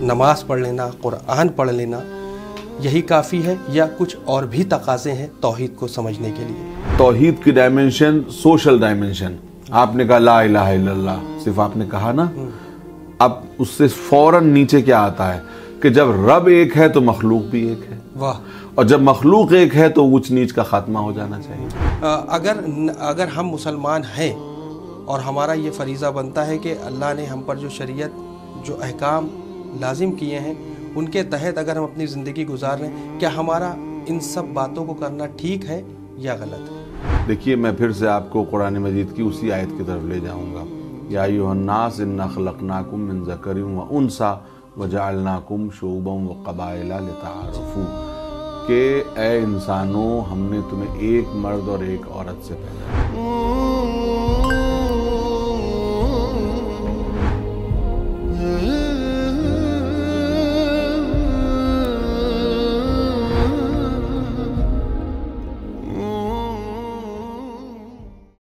नमाज पढ़ लेना, कुरान पढ़ लेना, यही काफ़ी है या कुछ और भी तकाज़े हैं तौहीद को समझने के लिए? तौहीद की डायमेंशन सोशल डायमेंशन, आपने कहा ला इलाहा इल्लल्लाह, सिर्फ आपने कहा ना, अब उससे फौरन नीचे क्या आता है कि जब रब एक है तो मखलूक भी एक है। वाह। और जब मखलूक एक है तो ऊंच नीच का खात्मा हो जाना चाहिए। अगर हम मुसलमान हैं और हमारा ये फरीज़ा बनता है कि अल्लाह ने हम पर जो शरीयत, जो अहकाम लाजिम किए हैं, उनके तहत अगर हम अपनी ज़िंदगी गुजार रहे हैं, क्या हमारा इन सब बातों को करना ठीक है या गलत है? देखिए, मैं फिर से आपको कुरान मजीद की उसी आयत की तरफ ले जाऊंगा। या अय्युहन्नास इन्ना खलक़नाकुम मिन ज़करिन व उन्सा व जअलनाकुम शुअबन व क़बाइला लितआरफ़ू, कि ए इंसानों, हमने तुम्हें एक मर्द और एक औरत से पैदा किया।